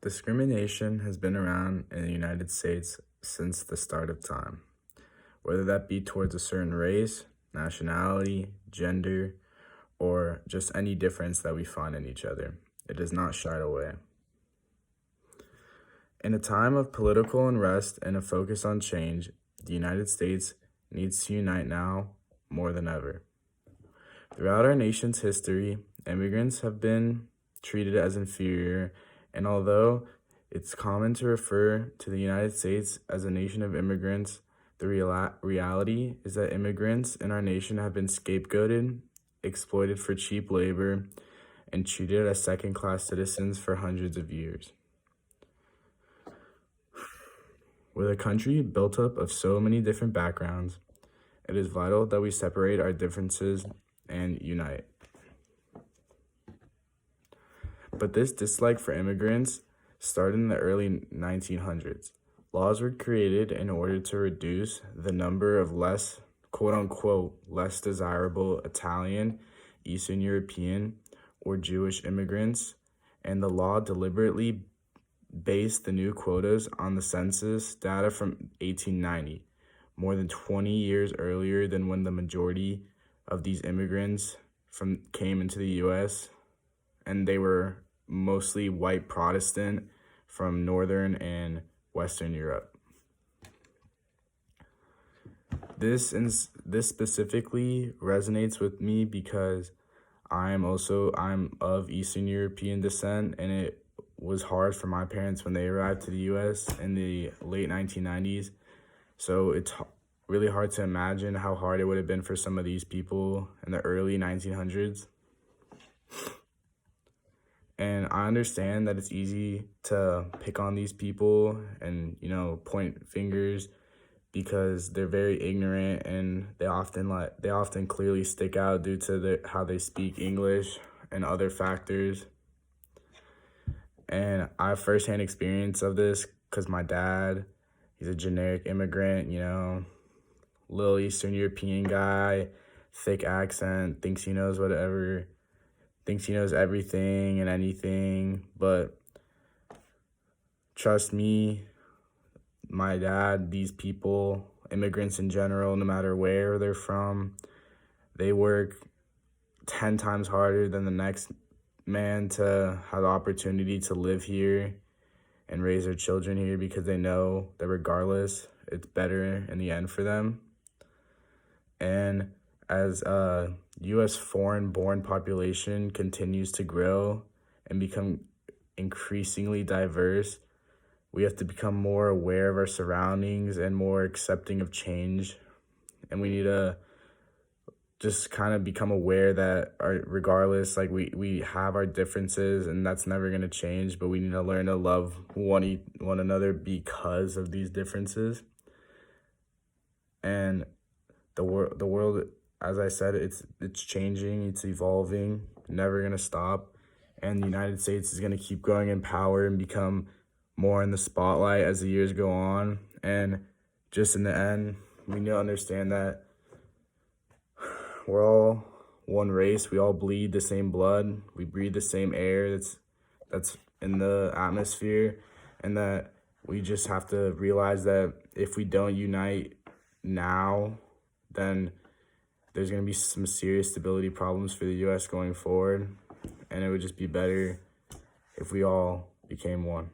Discrimination has been around in the United States since the start of time, whether that be towards a certain race, nationality, gender, or just any difference that we find in each other. It has not shied away. In a time of political unrest and a focus on change, the United States needs to unite now more than ever. Throughout our nation's history, immigrants have been treated as inferior, and although it's common to refer to the United States as a nation of immigrants, the reality is that immigrants in our nation have been scapegoated, exploited for cheap labor, and treated as second-class citizens for hundreds of years. With a country built up of so many different backgrounds, it is vital that we separate our differences and unite. But this dislike for immigrants started in the early 1900s. Laws were created in order to reduce the number of less, quote-unquote, less desirable Italian, Eastern European, or Jewish immigrants, and the law deliberately based the new quotas on the census data from 1890, more than 20 years earlier than when the majority of these immigrants came into the U.S., and they were mostly white Protestant from Northern and Western Europe. This specifically resonates with me because I'm of Eastern European descent, and it was hard for my parents when they arrived to the U.S. in the late 1990s. So it's really hard to imagine how hard it would have been for some of these people in the early 1900s. And I understand that it's easy to pick on these people and, point fingers because they're very ignorant, and they often clearly stick out due to how they speak English and other factors. And I have firsthand experience of this because my dad, he's a generic immigrant, little Eastern European guy, thick accent, thinks he knows everything and anything. But trust me, my dad, these people, immigrants in general, no matter where they're from, they work 10 times harder than the next man to have the opportunity to live here and raise their children here, because they know that regardless, it's better in the end for them. And as a U.S. foreign-born population continues to grow and become increasingly diverse, we have to become more aware of our surroundings and more accepting of change. And we need to just kind of become aware that regardless, we have our differences, and that's never going to change, but we need to learn to love one another because of these differences. And the world, as I said, it's changing, it's evolving, never going to stop. And the United States is going to keep growing in power and become more in the spotlight as the years go on. And just in the end, we need to understand that we're all one race. We all bleed the same blood. We breathe the same air that's in the atmosphere, and that we just have to realize that if we don't unite now, then there's going to be some serious stability problems for the U.S. going forward, and it would just be better if we all became one.